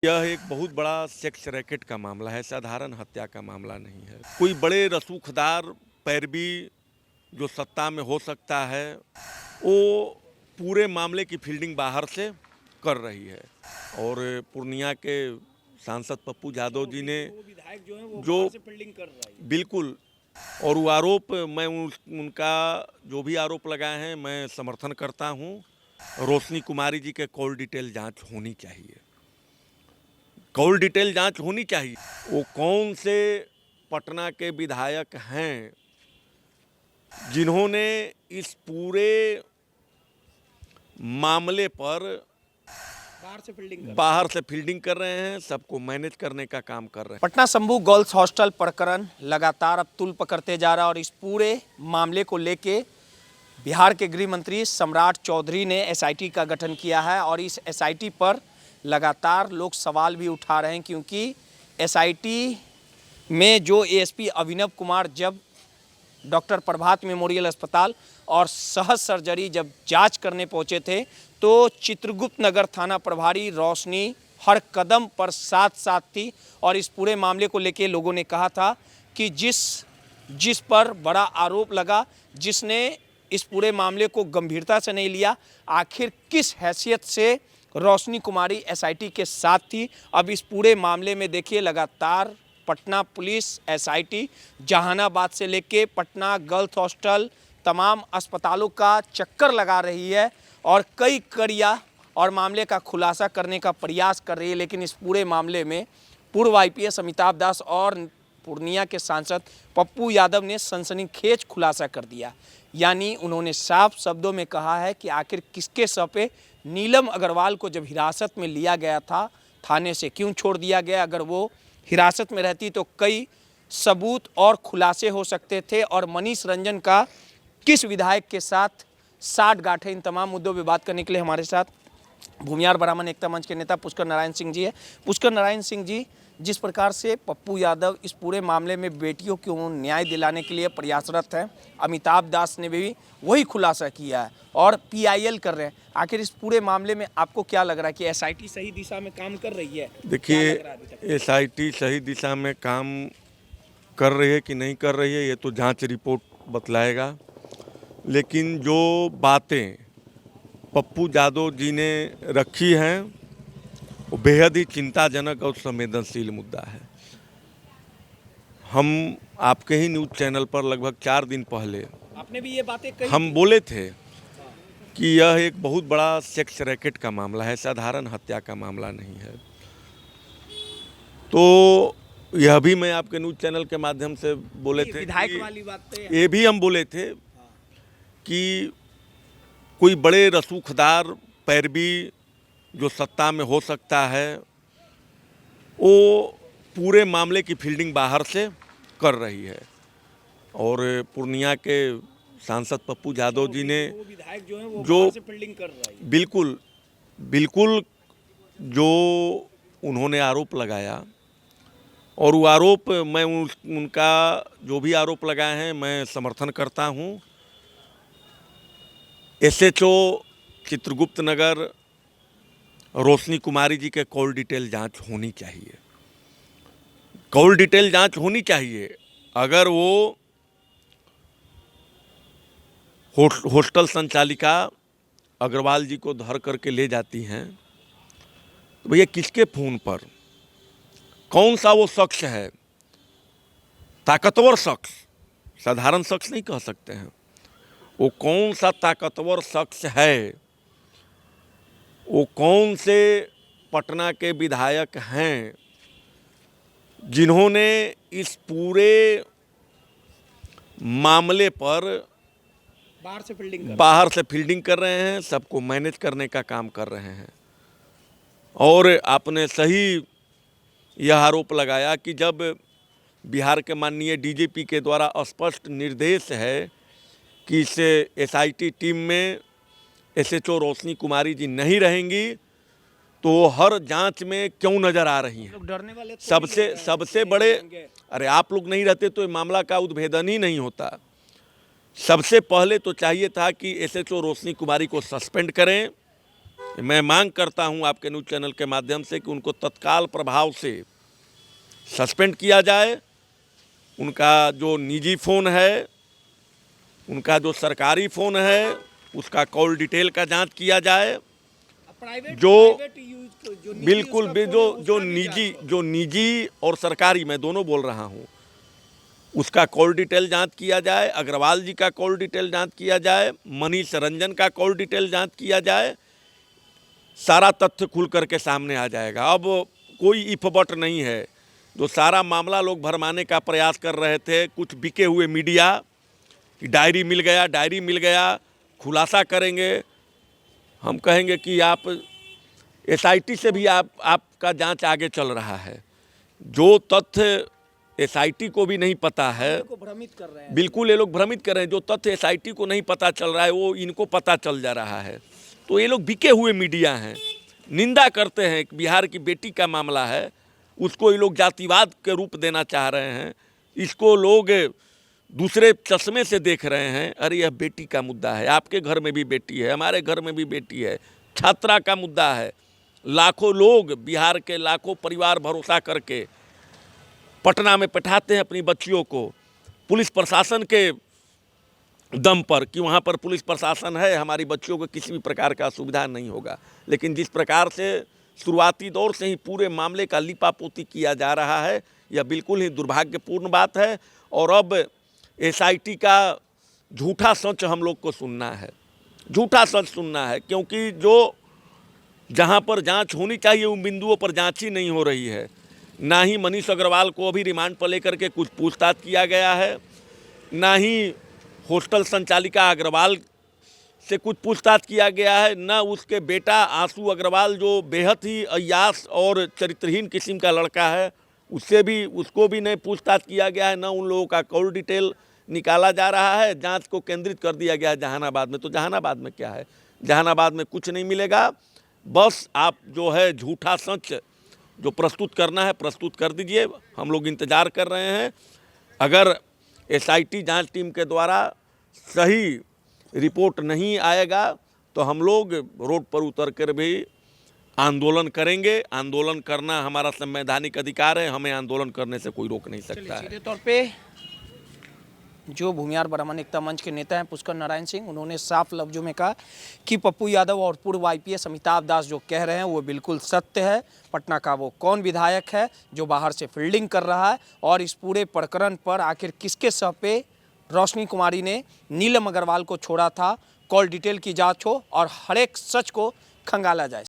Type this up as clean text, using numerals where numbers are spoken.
यह एक बहुत बड़ा सेक्स रैकेट का मामला है, साधारण हत्या का मामला नहीं है। कोई बड़े रसूखदार पैरवी जो सत्ता में हो सकता है, वो पूरे मामले की फील्डिंग बाहर से कर रही है। और पूर्णिया के सांसद पप्पू यादव जी ने विधायक जो है वो जो बाहर से फील्डिंग कर रहा है। बिल्कुल, और वो आरोप मैं उनका जो भी आरोप लगाए हैं मैं समर्थन करता हूँ। रोशनी कुमारी जी के कॉल डिटेल जांच होनी चाहिए, कॉल डिटेल जांच होनी चाहिए। वो कौन से पटना के विधायक हैं जिन्होंने इस पूरे मामले पर बाहर से फील्डिंग कर रहे हैं, सबको मैनेज करने का काम कर रहे हैं। पटना शंभू गर्ल्स हॉस्टल प्रकरण लगातार अब तूल पकड़ते जा रहा है और इस पूरे मामले को लेके बिहार के गृह मंत्री सम्राट चौधरी ने एसआईटी का गठन किया है और इस एसआईटी पर लगातार लोग सवाल भी उठा रहे हैं, क्योंकि एसआईटी में जो एएसपी अभिनव कुमार जब डॉक्टर प्रभात मेमोरियल अस्पताल और सहज सर्जरी जब जांच करने पहुंचे थे तो चित्रगुप्त नगर थाना प्रभारी रोशनी हर कदम पर साथ साथ थी और इस पूरे मामले को लेके लोगों ने कहा था कि जिस पर बड़ा आरोप लगा, जिसने इस पूरे मामले को गंभीरता से नहीं लिया, आखिर किस हैसियत से रोशनी कुमारी एसआईटी के साथ थी। अब इस पूरे मामले में देखिए लगातार पटना पुलिस, एसआईटी जहानाबाद से लेके पटना गर्ल्स हॉस्टल तमाम अस्पतालों का चक्कर लगा रही है और कई कड़िया और मामले का खुलासा करने का प्रयास कर रही है। लेकिन इस पूरे मामले में पूर्व आईपीएस अमिताभ दास और पूर्णिया के सांसद पप्पू यादव ने सनसनीखेज खुलासा कर दिया। यानी उन्होंने साफ शब्दों में कहा है कि आखिर किसके सर पे नीलम अग्रवाल को जब हिरासत में लिया गया था, थाने से क्यों छोड़ दिया गया। अगर वो हिरासत में रहती तो कई सबूत और खुलासे हो सकते थे और मनीष रंजन का किस विधायक के साथ साठ गांठ है। इन तमाम मुद्दों पर बात करने के लिए हमारे साथ भूमिहार ब्राह्मण एकता मंच के नेता पुष्कर नारायण सिंह जी है। पुष्कर नारायण सिंह जी, जिस प्रकार से पप्पू यादव इस पूरे मामले में बेटियों को न्याय दिलाने के लिए प्रयासरत हैं, अमिताभ दास ने भी वही खुलासा किया है और पीआईएल कर रहे हैं, आखिर इस पूरे मामले में आपको क्या लग रहा है कि एसआईटी सही दिशा में काम कर रही है? देखिए, एसआईटी सही दिशा में काम कर रही है कि नहीं कर रही है ये तो जांच रिपोर्ट बतलाएगा। लेकिन जो बातें पप्पू यादव जी ने रखी हैं वो बेहद ही चिंताजनक और संवेदनशील मुद्दा है। हम आपके ही न्यूज़ चैनल पर लगभग 4 दिन पहले आपने भी ये बातें कही, हम बोले थे कि यह एक बहुत बड़ा सेक्स रैकेट का मामला है, साधारण हत्या का मामला नहीं है। तो यह भी मैं आपके न्यूज़ चैनल के माध्यम से बोले थे, विधायक वाली बात पे ये भी हम बोले थे कि कोई बड़े रसूखदार पैरवी जो सत्ता में हो सकता है, वो पूरे मामले की फील्डिंग बाहर से कर रही है। और पूर्णिया के सांसद पप्पू यादव जी ने विधायक जो है वो जो बाहर से फील्डिंग कर रहा है। बिल्कुल जो उन्होंने आरोप लगाया, और वो आरोप मैं उनका जो भी आरोप लगाए हैं मैं समर्थन करता हूँ। एसएचओ चित्रगुप्त नगर रोशनी कुमारी जी के कॉल डिटेल जांच होनी चाहिए, कॉल डिटेल जांच होनी चाहिए। अगर वो हॉस्टल संचालिका अग्रवाल जी को धर करके ले जाती हैं तो भैया किसके फ़ोन पर, कौन सा वो शख्स है, ताकतवर शख्स, साधारण शख्स नहीं कह सकते हैं, वो कौन सा ताकतवर शख्स है, वो कौन से पटना के विधायक हैं जिन्होंने इस पूरे मामले पर बाहर से फील्डिंग कर रहे हैं, सबको मैनेज करने का काम कर रहे हैं। और आपने सही यह आरोप लगाया कि जब बिहार के माननीय डीजीपी के द्वारा स्पष्ट निर्देश है कि इस एसआईटी टीम में एसएचओ रोशनी कुमारी जी नहीं रहेंगी तो हर जांच में क्यों नजर आ रही हैं? डरने वाले सबसे बड़े, अरे आप लोग नहीं रहते तो मामला का उद्भेदन ही नहीं होता। सबसे पहले तो चाहिए था कि एसएचओ रोशनी कुमारी को सस्पेंड करें मैं मांग करता हूं आपके न्यूज़ चैनल के माध्यम से कि उनको तत्काल प्रभाव से सस्पेंड किया जाए। उनका जो निजी फ़ोन है, उनका जो सरकारी फ़ोन है, उसका कॉल डिटेल का जांच किया जाए। जो बिल्कुल भी जो निजी और सरकारी, मैं दोनों बोल रहा हूं, उसका कॉल डिटेल जांच किया जाए। अग्रवाल जी का कॉल डिटेल जांच किया जाए। मनीष रंजन का कॉल डिटेल जांच किया जाए। सारा तथ्य खुल करके सामने आ जाएगा। अब कोई इफ बट नहीं है। जो सारा मामला लोग भरमाने का प्रयास कर रहे थे, कुछ बिके हुए मीडिया कि डायरी मिल गया, खुलासा करेंगे। हम कहेंगे कि आप एसआईटी से भी आपका जांच आगे चल रहा है। जो तथ्य एसआईटी को भी नहीं पता है, भ्रमित कर रहे हैं। बिल्कुल ये लोग भ्रमित कर रहे हैं। जो तथ्य एसआईटी को नहीं पता चल रहा है, वो इनको पता चल जा रहा है। तो ये लोग बिके हुए मीडिया हैं। निंदा करते हैं कि बिहार की बेटी का मामला है, उसको ये लोग जातिवाद के रूप देना चाह रहे हैं। इसको लोग दूसरे चश्मे से देख रहे हैं। अरे यह बेटी का मुद्दा है। आपके घर में भी बेटी है, हमारे घर में भी बेटी है। छात्रा का मुद्दा है। लाखों लोग, बिहार के लाखों परिवार भरोसा करके पटना में पठाते हैं अपनी बच्चियों को, पुलिस प्रशासन के दम पर कि वहाँ पर पुलिस प्रशासन है, हमारी बच्चियों को किसी भी प्रकार का असुविधा नहीं होगा। लेकिन जिस प्रकार से शुरुआती दौर से ही पूरे मामले का लिपापोती किया जा रहा है, यह बिल्कुल ही दुर्भाग्यपूर्ण बात है। और अब एसआईटी का झूठा सच हम लोग को सुनना है, झूठा सच सुनना है। क्योंकि जो जहाँ पर जांच होनी चाहिए उन बिंदुओं पर जांच ही नहीं हो रही है। ना ही मनीष अग्रवाल को अभी रिमांड पर लेकर के कुछ पूछताछ किया गया है, ना ही हॉस्टल संचालिका अग्रवाल से कुछ पूछताछ किया गया है, ना उसके बेटा आंसू अग्रवाल जो बेहद ही अय्याश और चरित्रहीन किस्म का लड़का है, उसको भी नहीं पूछताछ किया गया है। ना उन लोगों का कॉल डिटेल निकाला जा रहा है। जांच को केंद्रित कर दिया गया है जहानाबाद में। तो जहानाबाद में क्या है? जहानाबाद में कुछ नहीं मिलेगा। बस आप जो है झूठा सच जो प्रस्तुत करना है प्रस्तुत कर दीजिए। हम लोग इंतज़ार कर रहे हैं। अगर एसआईटी जांच टीम के द्वारा सही रिपोर्ट नहीं आएगा तो हम लोग रोड पर उतर कर भी आंदोलन करेंगे। आंदोलन करना हमारा संवैधानिक अधिकार है। हमें आंदोलन करने से कोई रोक नहीं सकता है। सीधे तौर पे जो भूमिहार ब्राह्मण एकता मंच के नेता हैं पुष्कर नारायण सिंह, उन्होंने साफ लफ्जों में कहा कि पप्पू यादव और पूर्व आईपीएस अमिताभ दास जो कह रहे हैं वो बिल्कुल सत्य है। पटना का वो कौन विधायक है जो बाहर से फील्डिंग कर रहा है, और इस पूरे प्रकरण पर आखिर किसके सह पे रोशनी कुमारी ने नीलम अग्रवाल को छोड़ा था, कॉल डिटेल की जांच हो और हर एक सच को खंगाला जाए।